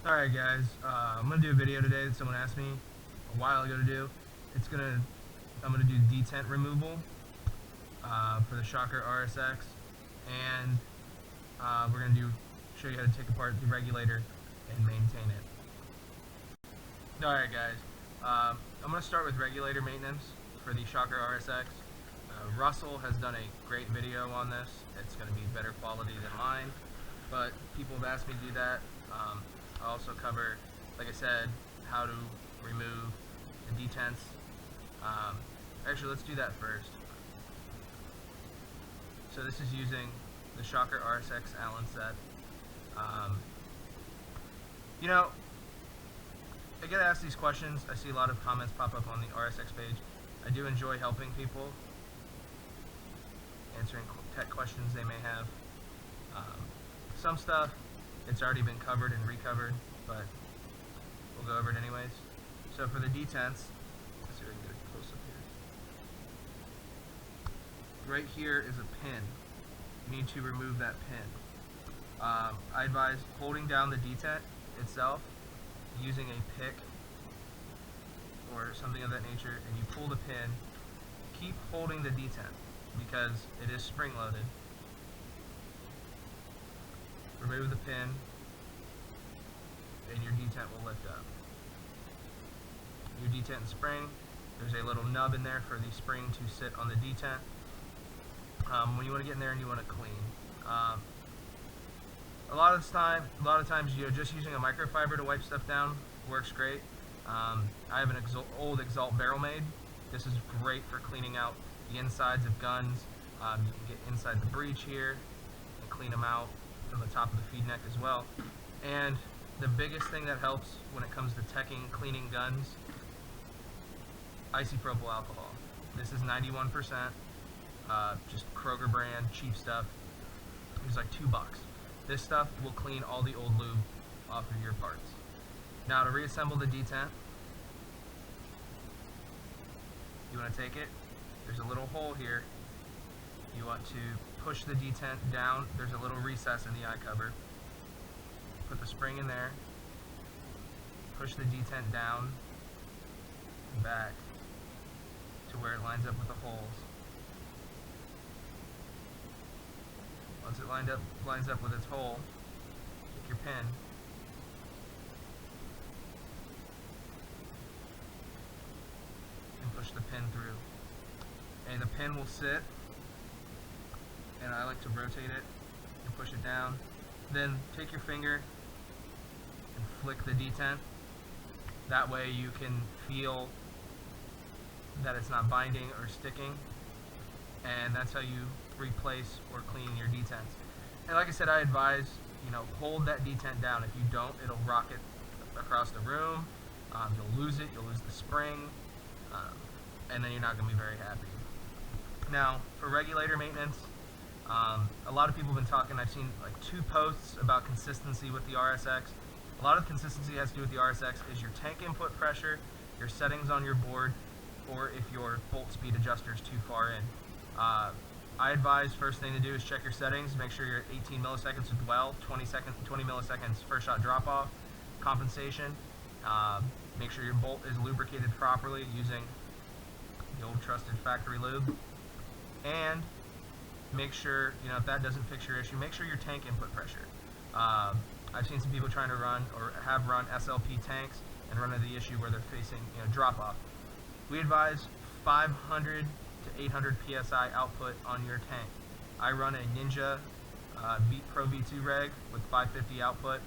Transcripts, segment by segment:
Alright guys, I'm going to do a video today that someone asked me a while ago to do. I'm going to do detent removal for the Shocker RSX, and we're going to show you how to take apart the regulator and maintain it. Alright guys, I'm going to start with regulator maintenance for the Shocker RSX. Russell has done a great video on this. It's going to be better quality than mine, but people have asked me to do that. I also cover, like I said, how to remove the detents. Actually, let's do that first. So this is using the Shocker RSX Allen set. You know, I get asked these questions. I see a lot of comments pop up on the RSX page. I do enjoy helping people, answering tech questions they may have. Some stuff, it's already been covered and recovered, but we'll go over it anyways. So for the detents, let's see if I can get a close up here. Right here is a pin. You need to remove that pin. I advise holding down the detent itself, using a pick or something of that nature, and you pull the pin. Keep holding the detent because it is spring loaded. Remove the pin, and your detent will lift up. Your detent and spring, there's a little nub in there for the spring to sit on the detent. When you want to get in there and you want to clean, a lot of times, just using a microfiber to wipe stuff down works great. I have an old Exalt barrel made. This is great for cleaning out the insides of guns. You can get inside the breech here and clean them out from the top of the feed neck as well. And the biggest thing that helps when it comes to cleaning guns, isopropyl alcohol. This is 91%, just Kroger brand, cheap stuff. It was like $2. This stuff will clean all the old lube off of your parts. Now to reassemble the detent, you want to take it, there's a little hole here. You want to push the detent down. There's a little recess in the eye cover. Put the spring in there. Push the detent down and back to where it lines up with the holes. Once it lines up with its hole, take your pin, and push the pin through. And the pin will sit, and I like to rotate it and push it down. Then take your finger and flick the detent. That way you can feel that it's not binding or sticking, and that's how you replace or clean your detents. And like I said, I advise, hold that detent down. If you don't, it'll rock it across the room. You'll lose it, you'll lose the spring, and then you're not going to be very happy. Now, for regulator maintenance, a lot of people have been talking. I've seen like 2 posts about consistency with the RSX. A lot of the consistency has to do with the RSX is your tank input pressure, your settings on your board, or if your bolt speed adjuster is too far in. I advise first thing to do is check your settings. Make sure you're at 18 milliseconds with dwell, 20 milliseconds first shot drop off, compensation. Make sure your bolt is lubricated properly using the old trusted factory lube. And make sure, if that doesn't fix your issue, make sure your tank input pressure. I've seen some people trying to run or have run SLP tanks and run into the issue where they're facing drop off. We advise 500 to 800 psi output on your tank. I run a Ninja Pro V2 reg with 550 output,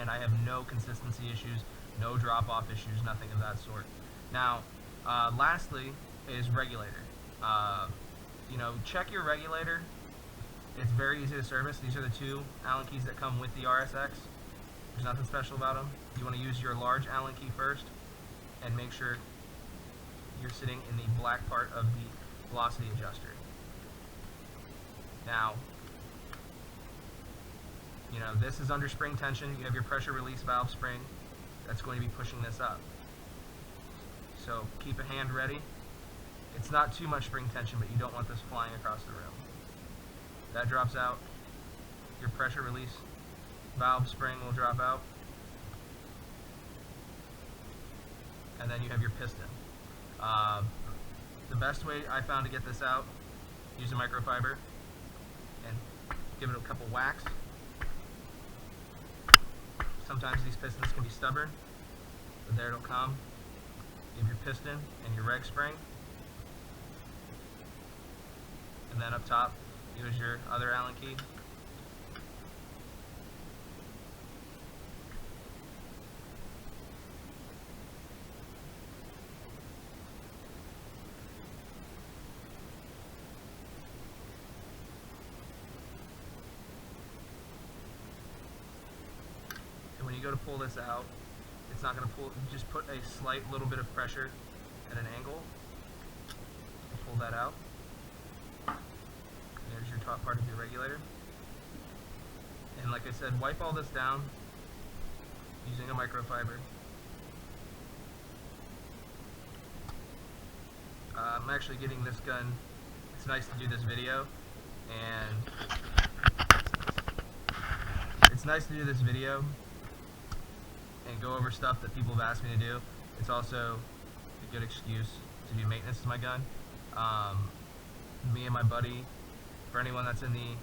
and I have no consistency issues, no drop off issues, nothing of that sort. Now, lastly is regulator. Check your regulator. It's very easy to service. These are the 2 Allen keys that come with the RSX. There's nothing special about them. You want to use your large Allen key first and make sure you're sitting in the black part of the velocity adjuster. Now, this is under spring tension. You have your pressure release valve spring that's going to be pushing this up. So keep a hand ready. It's not too much spring tension, but you don't want this flying across the room. That drops out. Your pressure release valve spring will drop out. and then you have your piston. The best way I found to get this out, use a microfiber and give it a couple whacks. Sometimes these pistons can be stubborn, but there it'll come. You have your piston and your reg spring, and then up top use your other Allen key. And when you go to pull this out, it's not going to pull, just put a slight little bit of pressure at an angle to pull that out. There's your top part of your regulator. And like I said, wipe all this down using a microfiber. I'm actually getting this gun, it's nice to do this video, and it's nice to do this video and go over stuff that people have asked me to do. It's also a good excuse to do maintenance to my gun. Me and my buddy, for anyone that's in the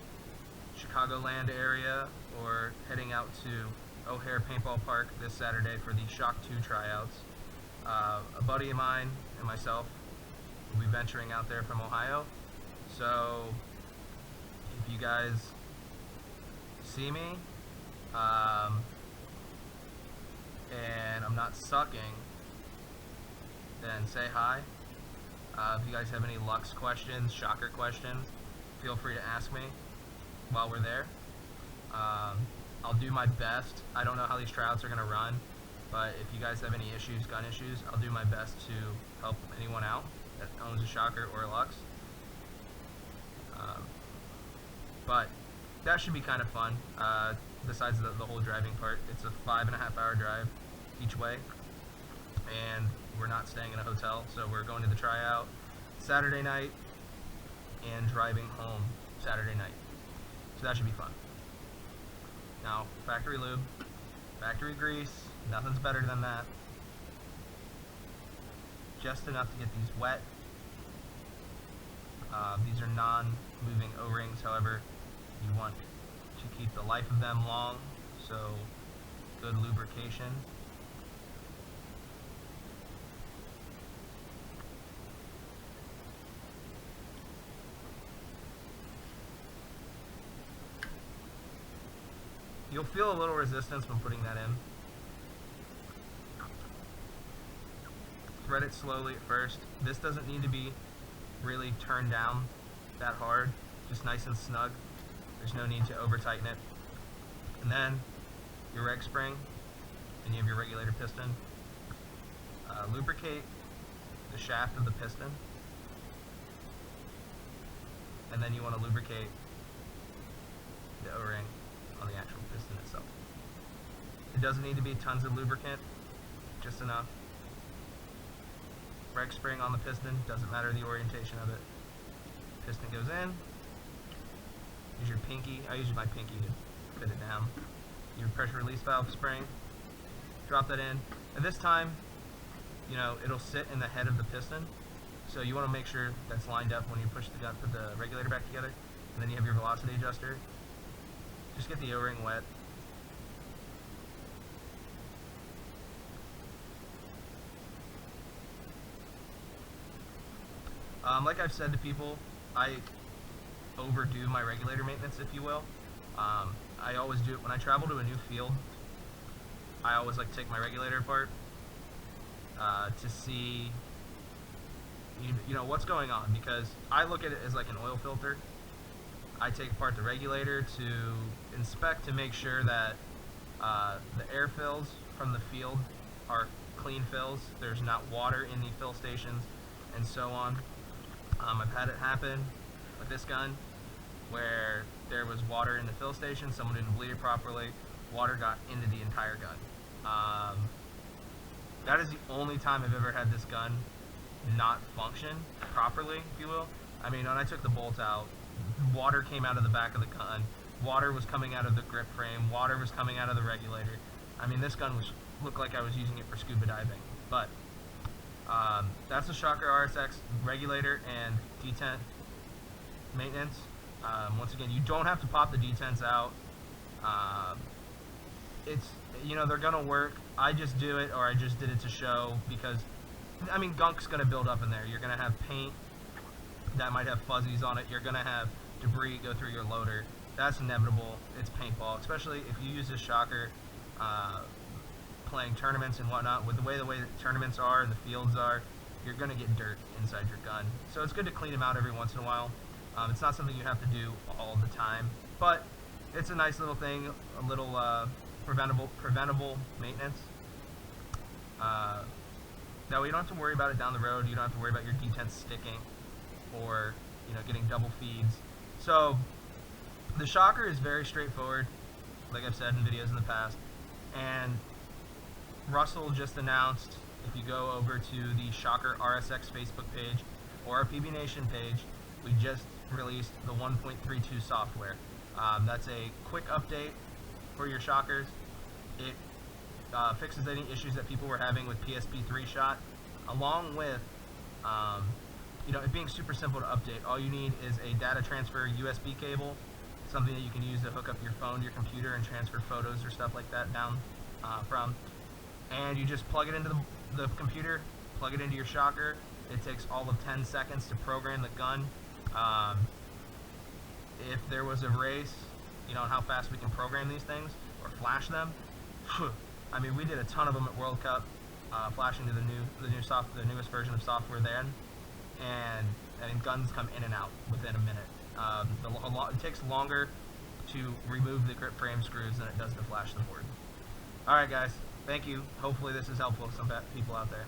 Chicagoland area or heading out to O'Hare Paintball Park this Saturday for the Shock 2 tryouts, a buddy of mine and myself will be venturing out there from Ohio. So if you guys see me and I'm not sucking, then say hi. If you guys have any Lux questions, Shocker questions, feel free to ask me while we're there. I'll do my best. I don't know how these tryouts are going to run, but if you guys have any issues, gun issues, I'll do my best to help anyone out that owns a Shocker or a Lux. But that should be kind of fun. Besides the whole driving part, it's a 5.5 hour drive each way, and we're not staying in a hotel, so we're going to the tryout Saturday night and driving home Saturday night. So that should be fun. Now, factory lube, factory grease, nothing's better than that. Just enough to get these wet. These are non-moving O-rings, however, you want to keep the life of them long, so good lubrication. You'll feel a little resistance when putting that in. Thread it slowly at first. This doesn't need to be really turned down that hard, just nice and snug. There's no need to over tighten it. And then your reg spring, and you have your regulator piston. Lubricate the shaft of the piston, and then you want to lubricate the O-ring on the actual piston itself. It doesn't need to be tons of lubricant, just enough. Reg spring on the piston, doesn't matter the orientation of it. Piston goes in. Use your pinky, I use my pinky to fit it down. Your pressure release valve spring, drop that in. At this time, you know, it'll sit in the head of the piston, so you want to make sure that's lined up when you push put the regulator back together. And then you have your velocity adjuster. Just get the O-ring wet. Like I've said to people, I overdo my regulator maintenance, if you will. I always do it when I travel to a new field. I always like to take my regulator apart to see you know what's going on, because I look at it as like an oil filter. I take apart the regulator to inspect to make sure that the air fills from the field are clean fills. There's not water in the fill stations and so on. I've had it happen with this gun where there was water in the fill station, someone didn't bleed it properly, water got into the entire gun. That is the only time I've ever had this gun not function properly, if you will. I mean, when I took the bolt out, water came out of the back of the gun, water was coming out of the grip frame, water was coming out of the regulator. I mean, this gun looked like I was using it for scuba diving. But That's the Shocker RSX Regulator and Detent maintenance. Once again, you don't have to pop the detents out. It's, you know, they're gonna work. I just do it, or I just did it to show, because I mean, gunk's gonna build up in there. You're gonna have paint that might have fuzzies on it. You're gonna have debris go through your loader. That's inevitable. It's paintball, especially if you use this shocker playing tournaments and whatnot. With the way that tournaments are and the fields are, you're gonna get dirt inside your gun. So it's good to clean them out every once in a while. It's not something you have to do all the time, but it's a nice little thing, a little preventable maintenance. That way you don't have to worry about it down the road. You don't have to worry about your detents sticking or, you know, getting double feeds. So the shocker is very straightforward, like I've said in videos in the past. And Russell just announced, if you go over to the Shocker RSX Facebook page or our PB Nation page, we just released the 1.32 software. That's a quick update for your shockers. It fixes any issues that people were having with PSP3 shot, along with you know, it being super simple to update. All you need is a data transfer USB cable, something that you can use to hook up your phone to your computer and transfer photos or stuff like that down from. And you just plug it into the computer, plug it into your shocker. It takes all of 10 seconds to program the gun. If there was a race, you know, how fast we can program these things or flash them. I mean, we did a ton of them at World Cup, flashing to the newest version of software then, and guns come in and out within a minute. It takes longer to remove the grip frame screws than it does to flash the board. All right, guys, thank you. Hopefully this is helpful to some people out there.